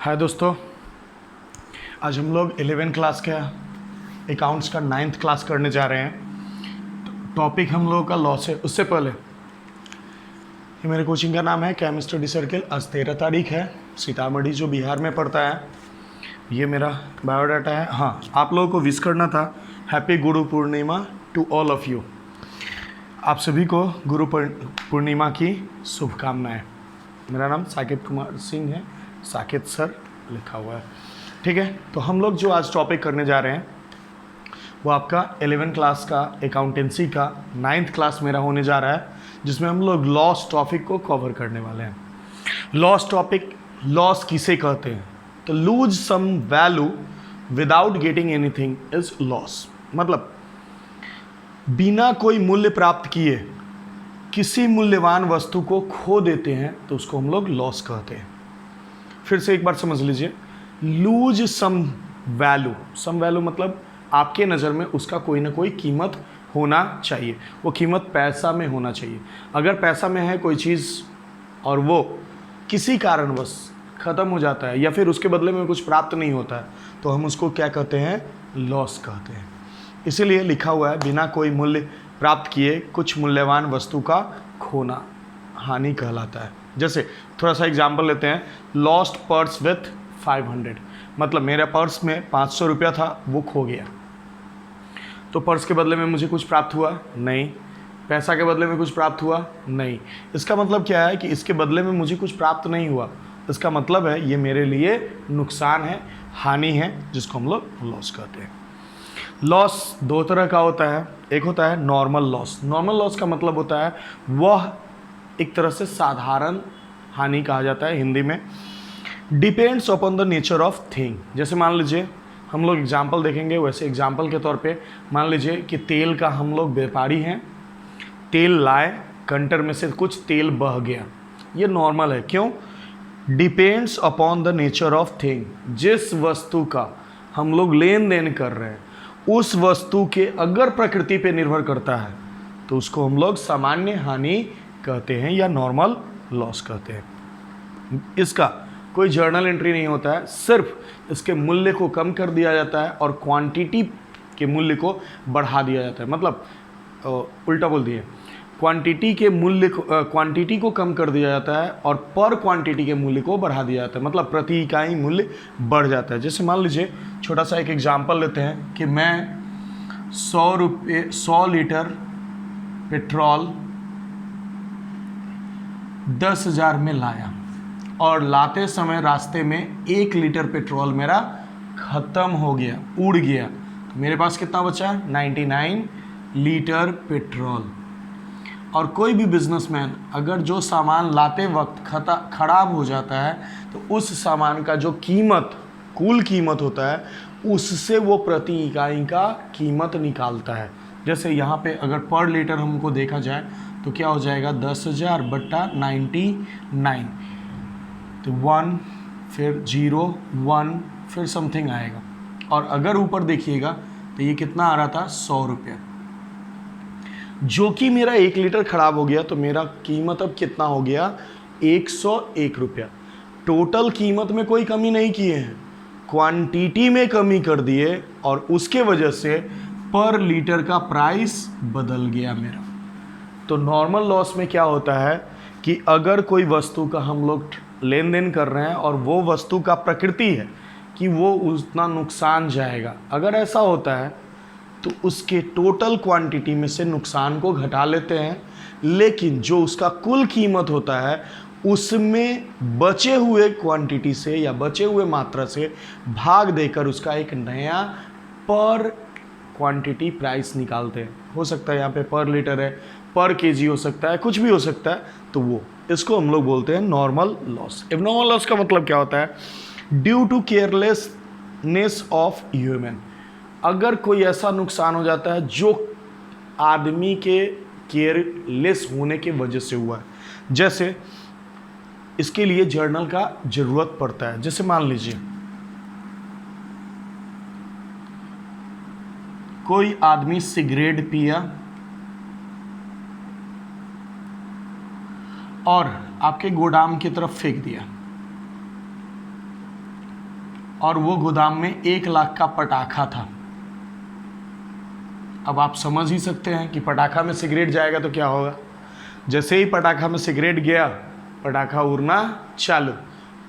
हाय दोस्तों, आज हम लोग 11 क्लास का अकाउंट्स का 9th क्लास करने जा रहे हैं। टॉपिक हम लोगों का लॉस है। उससे पहले ये मेरे कोचिंग का नाम है कैम स्टडी सर्किल। आज 13 तारीख है, सीतामढ़ी जो बिहार में पड़ता है। ये मेरा बायोडाटा है। हाँ, आप लोगों को विश करना था happy Guru Purnima to all of you. आप सभी को गुरु पूर्णिमा की शुभकामनाएं। मेरा नाम साकेत कुमार सिंह है, साकेत सर लिखा हुआ है। ठीक है, तो हम लोग जो आज टॉपिक करने जा रहे हैं वो आपका 11 क्लास का अकाउंटेंसी का 9th क्लास मेरा होने जा रहा है, जिसमें हम लोग लॉस टॉपिक को कवर करने वाले हैं। लॉस टॉपिक, लॉस किसे कहते हैं? तो lose some value without getting anything is loss. मतलब बिना कोई मूल्य प्राप्त किए किसी मूल्यवान वस्तु को खो देते हैं तो उसको हम लोग लॉस कहते हैं। फिर से एक बार समझ लीजिए, lose some value. Some value मतलब आपके नज़र में उसका कोई ना कोई कीमत होना चाहिए। वो कीमत पैसा में होना चाहिए। अगर पैसा में है कोई चीज़ और वो किसी कारणवश ख़त्म हो जाता है या फिर उसके बदले में कुछ प्राप्त नहीं होता है तो हम उसको क्या कहते हैं? लॉस कहते हैं। इसीलिए लिखा हुआ है बिना कोई मूल्य प्राप्त किए कुछ मूल्यवान वस्तु का खोना हानि कहलाता है। जैसे थोड़ा सा एग्जाम्पल लेते हैं, लॉस्ट पर्स विथ 500। मतलब मेरा पर्स में 500 रुपया था, वो खो गया। तो पर्स के बदले में मुझे कुछ प्राप्त हुआ? नहीं। पैसा के बदले में कुछ प्राप्त हुआ? नहीं। इसका मतलब क्या है कि इसके बदले में मुझे कुछ प्राप्त नहीं हुआ। इसका मतलब है ये मेरे लिए नुकसान है, हानि है, जिसको हम लोग लॉस कहते हैं। लॉस दो तरह का होता है। एक होता है नॉर्मल लॉस। नॉर्मल लॉस का मतलब होता है वह एक तरह से साधारण हानि कहा जाता है हिंदी में। Depends upon the nature of thing. जैसे मान लीजिए हम लोग एग्जाम्पल देखेंगे, वैसे एग्जाम्पल के तौर पे मान लीजिए कि तेल का हम लोग व्यापारी हैं, तेल लाए, कंटर में से कुछ तेल बह गया। ये नॉर्मल है। क्यों? Depends upon the nature of thing. जिस वस्तु का हम लोग लेन देन कर रहे हैं उस वस्तु के अगर प्रकृति पे निर्भर करता है तो उसको हम लोग सामान्य हानि कहते हैं या नॉर्मल लॉस कहते हैं। इसका कोई जर्नल एंट्री नहीं होता है, सिर्फ इसके मूल्य को कम कर दिया जाता है और क्वांटिटी के मूल्य को बढ़ा दिया जाता है। मतलब उल्टा बोल दिए, क्वांटिटी को कम कर दिया जाता है और पर क्वांटिटी के मूल्य को बढ़ा दिया जाता है। मतलब प्रति इकाई मूल्य बढ़ जाता है। जैसे मान लीजिए छोटा सा एक एग्जांपल लेते हैं कि मैं 100 लीटर पेट्रोल 10,000 में लाया और लाते समय रास्ते में 1 लीटर पेट्रोल मेरा ख़त्म हो गया, उड़ गया। तो मेरे पास कितना बचा? 99 लीटर पेट्रोल। और कोई भी बिजनेसमैन अगर जो सामान लाते वक्त खराब हो जाता है तो उस सामान का जो कीमत, कुल कीमत होता है, उससे वो प्रति इकाई का कीमत निकालता है। जैसे यहाँ पे अगर पर लीटर हमको देखा जाए तो क्या हो जाएगा? 10,000 बट्टा 99। तो 1 फिर 0 1 फिर समथिंग आएगा। और अगर ऊपर देखिएगा तो ये कितना आ रहा था? 100 रुपया। जो कि मेरा 1 लीटर खराब हो गया तो मेरा कीमत अब कितना हो गया? 101 रुपया। टोटल कीमत में कोई कमी नहीं किए हैं, क्वांटिटी में कमी कर दिए और उसके वजह से पर लीटर का प्राइस बदल गया मेरा। तो नॉर्मल लॉस में क्या होता है कि अगर कोई वस्तु का हम लोग लेन देन कर रहे हैं और वो वस्तु का प्रकृति है कि वो उतना नुकसान जाएगा, अगर ऐसा होता है तो उसके टोटल क्वांटिटी में से नुकसान को घटा लेते हैं, लेकिन जो उसका कुल कीमत होता है उसमें बचे हुए क्वांटिटी से या बचे हुए मात्रा से भाग देकर उसका एक नया पर क्वांटिटी प्राइस निकालते हैं। हो सकता है यहाँ पे पर लीटर है, पर केजी हो सकता है, कुछ भी हो सकता है। तो वो इसको हम लोग बोलते हैं नॉर्मल लॉस। एबनॉर्मल लॉस का मतलब क्या होता है? Due to carelessness of human. अगर कोई ऐसा नुकसान हो जाता है जो आदमी के केयरलेस होने के वजह से हुआ है, जैसे इसके लिए जर्नल का जरूरत पड़ता है। जैसे मान लीजिए कोई आदमी सिगरेट पिया और आपके गोदाम की तरफ फेंक दिया। और वो गोदाम में 1 लाख का पटाखा था। अब आप समझ ही सकते हैं कि पटाखा में सिगरेट जाएगा तो क्या होगा। जैसे ही पटाखा में सिगरेट गया, पटाखा उड़ना चालू,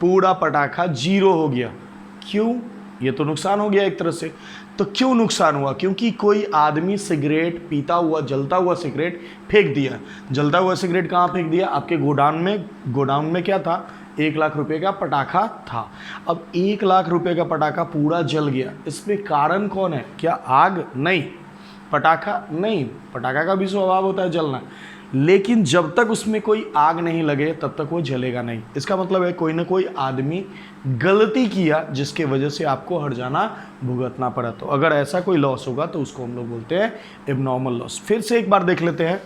पूरा पटाखा 0 हो गया। क्यों? ये तो नुकसान हो गया एक तरह से। तो क्यों नुकसान हुआ? क्योंकि कोई आदमी सिगरेट पीता हुआ, जलता हुआ सिगरेट फेंक दिया। जलता हुआ सिगरेट कहाँ फेंक दिया? आपके गोडाउन में। गोडाउन में क्या था? 1 लाख रुपए का पटाखा था। अब 1 लाख रुपए का पटाखा पूरा जल गया। इसमें कारण कौन है? क्या आग? नहीं। पटाखा? नहीं। पटाखा का भी स्वभाव होता है जलना, लेकिन जब तक उसमें कोई आग नहीं लगे तब तक वो जलेगा नहीं। इसका मतलब है कोई ना कोई आदमी गलती किया जिसके वजह से आपको हर्जाना भुगतना पड़ा। तो अगर ऐसा कोई लॉस होगा तो उसको हम लोग बोलते हैं एबनॉर्मल लॉस। फिर से एक बार देख लेते हैं,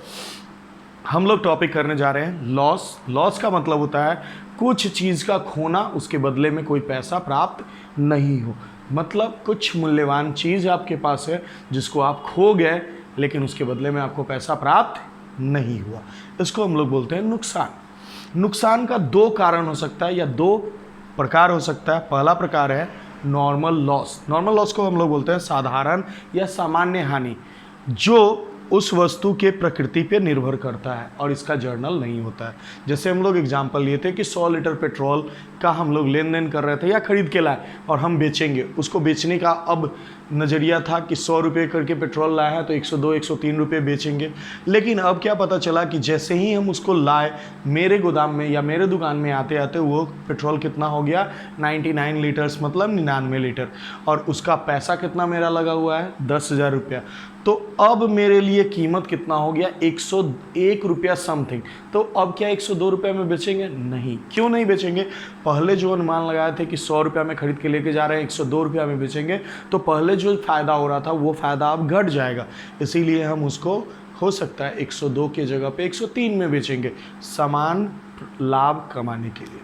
हम लोग टॉपिक करने जा रहे हैं लॉस। लॉस का मतलब होता है कुछ चीज़ का खोना, उसके बदले में कोई पैसा प्राप्त नहीं हो। मतलब कुछ मूल्यवान चीज़ आपके पास है जिसको आप खो गए, लेकिन उसके बदले में आपको पैसा प्राप्त नहीं हुआ। इसको हम लोग बोलते हैं नुकसान। नुकसान का 2 कारण हो सकता है या 2 प्रकार हो सकता है। पहला प्रकार है नॉर्मल लॉस। नॉर्मल लॉस को हम लोग बोलते हैं साधारण या सामान्य हानि, जो उस वस्तु के प्रकृति पे निर्भर करता है और इसका जर्नल नहीं होता है। जैसे हम लोग एग्जांपल लिए थे कि 100 लीटर पेट्रोल का हम लोग लेन देन कर रहे थे या खरीद के लाए और हम बेचेंगे। उसको बेचने का अब नज़रिया था कि 100 रुपये करके पेट्रोल लाए हैं तो 102 103 रुपये बेचेंगे। लेकिन अब क्या पता चला कि जैसे ही हम उसको लाए, मेरे गोदाम में या मेरे दुकान में आते आते वो पेट्रोल कितना हो गया? 99 लीटर्स, मतलब 99 लीटर। और उसका पैसा कितना मेरा लगा हुआ है? 10,000 रुपया। तो अब मेरे लिए कीमत कितना हो गया? 101 रुपया समथिंग। तो अब क्या 102 रुपये में बेचेंगे? नहीं। क्यों नहीं बेचेंगे? पहले जो अनुमान लगाए थे कि 100 रुपया में खरीद के लेके जा रहे हैं, 102 रुपया में बेचेंगे, तो पहले जो फ़ायदा हो रहा था वो फ़ायदा अब घट जाएगा। इसीलिए हम उसको हो सकता है 102 के जगह पे 103 में बेचेंगे, समान लाभ कमाने के लिए।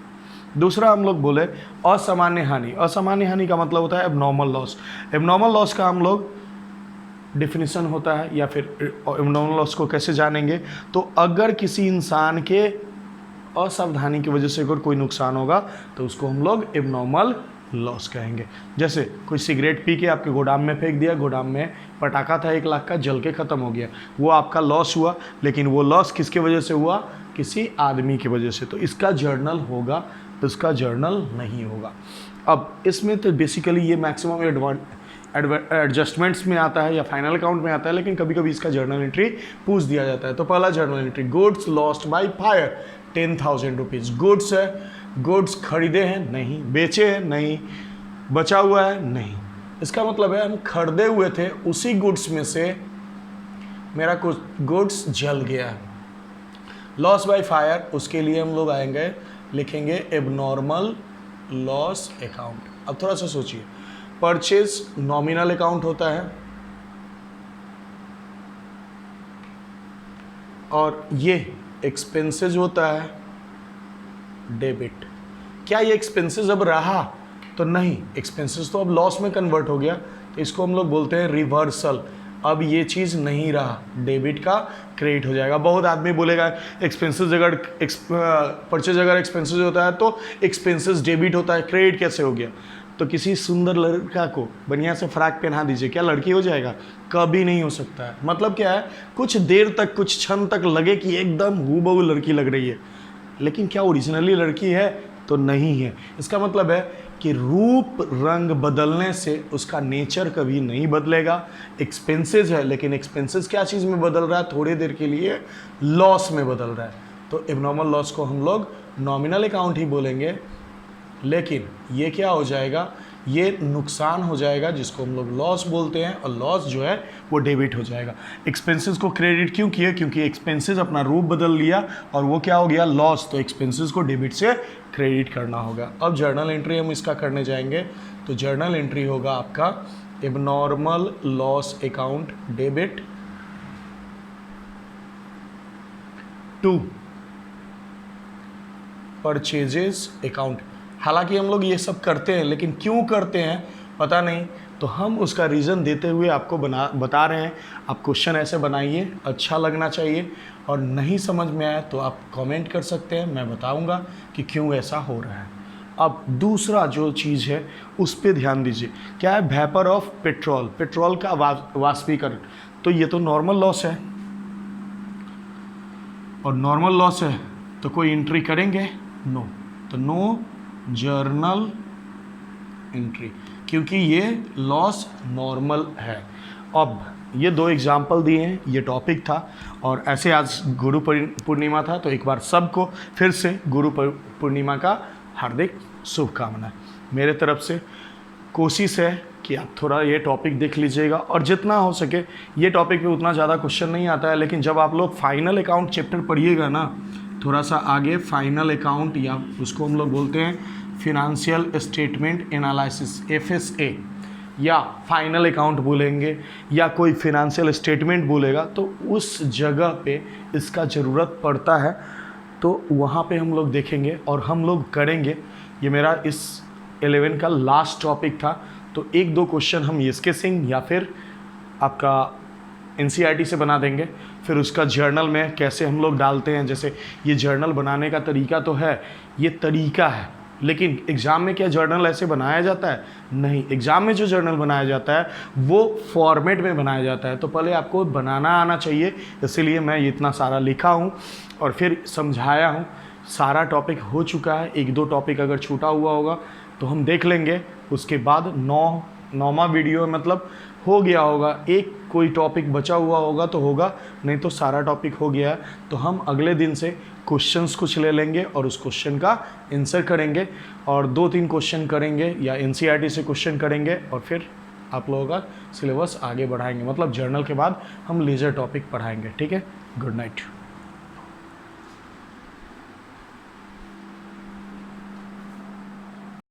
दूसरा हम लोग बोले असामान्य हानि। असामान्य हानि का मतलब होता है एबनॉर्मल लॉस। एबनॉर्मल लॉस का हम लोग डिफिनीसन होता है, या फिर एबनॉर्मल लॉस को कैसे जानेंगे? तो अगर किसी इंसान के असावधानी की वजह से अगर कोई नुकसान होगा तो उसको हम लोग एबनॉर्मल लॉस कहेंगे। जैसे कोई सिगरेट पी के आपके गोदाम में फेंक दिया, गोदाम में पटाखा था 1 लाख का, जल के ख़त्म हो गया, वो आपका लॉस हुआ। लेकिन वो लॉस किसके वजह से हुआ? किसी आदमी की वजह से। तो इसका जर्नल होगा, इसका जर्नल नहीं होगा। अब इसमें तो बेसिकली ये मैक्सिमम एडजस्टमेंट्स में आता है या फाइनल अकाउंट में आता है, लेकिन कभी कभी इसका जर्नल एंट्री पूछ दिया जाता है। तो पहला journal entry, goods lost by fire 10,000 rupees. Goods है, गुड्स खरीदे हैं? नहीं। बेचे हैं? नहीं। बचा हुआ है? नहीं। इसका मतलब है हम खरीदे हुए थे, उसी गुड्स में से मेरा कुछ गुड्स जल गया है। लॉस बाय फायर, उसके लिए हम लोग आएंगे, लिखेंगे एबनॉर्मल लॉस अकाउंट। अब थोड़ा सा सोचिए, परचेज नॉमिनल अकाउंट होता है और ये एक्सपेंसेस होता है डेबिट। क्या ये एक्सपेंसेस अब रहा? तो नहीं, एक्सपेंसेस तो अब लॉस में कन्वर्ट हो गया, तो इसको हम लोग बोलते हैं रिवर्सल। अब ये चीज़ नहीं रहा, डेबिट का क्रेडिट हो जाएगा। बहुत आदमी बोलेगा एक्सपेंसेस अगर परचेज अगर एक्सपेंसेस होता है तो एक्सपेंसेस डेबिट होता है, क्रेडिट कैसे हो गया? तो किसी सुंदर लड़का को बढ़िया से फ्रॉक पहना दीजिए, क्या लड़की हो जाएगा? कभी नहीं हो सकता है। मतलब क्या है, कुछ देर तक, कुछ क्षण तक लगे कि एकदम हूबहू लड़की लग रही है, लेकिन क्या ओरिजिनली लड़की है? तो नहीं है। इसका मतलब है कि रूप रंग बदलने से उसका नेचर कभी नहीं बदलेगा। एक्सपेंसेस है, लेकिन एक्सपेंसेस क्या चीज़ में बदल रहा है? थोड़ी देर के लिए लॉस में बदल रहा है। तो एबनॉर्मल लॉस को हम लोग नॉमिनल अकाउंट ही बोलेंगे, लेकिन ये क्या हो जाएगा? ये नुकसान हो जाएगा, जिसको हम लोग लॉस बोलते हैं, और लॉस जो है वो डेबिट हो जाएगा। एक्सपेंसेस को क्रेडिट क्यों किया? क्योंकि एक्सपेंसेस अपना रूप बदल लिया और वो क्या हो गया? लॉस। तो एक्सपेंसेस को डेबिट से क्रेडिट करना होगा। अब जर्नल एंट्री हम इसका करने जाएंगे, तो जर्नल एंट्री होगा आपका abnormal loss account debit to purchases account. हालांकि हम लोग ये सब करते हैं, लेकिन क्यों करते हैं पता नहीं, तो हम उसका रीज़न देते हुए आपको बता रहे हैं। आप क्वेश्चन ऐसे बनाइए, अच्छा लगना चाहिए, और नहीं समझ में आए तो आप कमेंट कर सकते हैं, मैं बताऊंगा कि क्यों ऐसा हो रहा है। अब दूसरा जो चीज़ है उस पर ध्यान दीजिए, क्या है, वेपर ऑफ पेट्रोल, पेट्रोल का वाष्पीकरण। तो ये तो नॉर्मल लॉस है, और नॉर्मल लॉस है तो कोई एंट्री करेंगे, नो, तो नो जर्नल एंट्री, क्योंकि ये लॉस नॉर्मल है। अब ये दो एग्जाम्पल दिए हैं, ये टॉपिक था, और ऐसे आज गुरु पूर्णिमा था, तो एक बार सबको फिर से गुरु पूर्णिमा का हार्दिक शुभकामनाएं। मेरे तरफ से कोशिश है कि आप थोड़ा ये टॉपिक देख लीजिएगा, और जितना हो सके ये टॉपिक पे उतना ज़्यादा क्वेश्चन नहीं आता है, लेकिन जब आप लोग फाइनल अकाउंट चैप्टर पढ़िएगा ना, थोड़ा सा आगे फाइनल अकाउंट, या उसको हम लोग बोलते हैं फिनेंशियल स्टेटमेंट एनालिसिस, FSA, या फाइनल अकाउंट बोलेंगे या कोई फिनेंशियल स्टेटमेंट बोलेगा, तो उस जगह पे इसका ज़रूरत पड़ता है। तो वहाँ पे हम लोग देखेंगे और हम लोग करेंगे। ये मेरा इस 11 का लास्ट टॉपिक था, तो एक दो क्वेश्चन हम इसके सिंग या फिर आपका NCERT से बना देंगे। फिर उसका जर्नल में कैसे हम लोग डालते हैं, जैसे ये जर्नल बनाने का तरीका तो है, ये तरीका है, लेकिन एग्ज़ाम में क्या जर्नल ऐसे बनाया जाता है? नहीं, एग्ज़ाम में जो जर्नल बनाया जाता है वो फॉर्मेट में बनाया जाता है, तो पहले आपको बनाना आना चाहिए। इसीलिए मैं इतना सारा लिखा हूँ और फिर समझाया हूँ। सारा टॉपिक हो चुका है, एक दो टॉपिक अगर छूटा हुआ होगा तो हम देख लेंगे। उसके बाद नौवां वीडियो मतलब हो गया होगा, एक कोई टॉपिक बचा हुआ होगा तो होगा, नहीं तो सारा टॉपिक हो गया है। तो हम अगले दिन से क्वेश्चंस कुछ ले लेंगे और उस क्वेश्चन का आंसर करेंगे, और 2-3 क्वेश्चन करेंगे या NCERT से क्वेश्चन करेंगे, और फिर आप लोगों का सिलेबस आगे बढ़ाएंगे। मतलब जर्नल के बाद हम लेजर टॉपिक पढ़ाएंगे। ठीक है, गुड नाइट।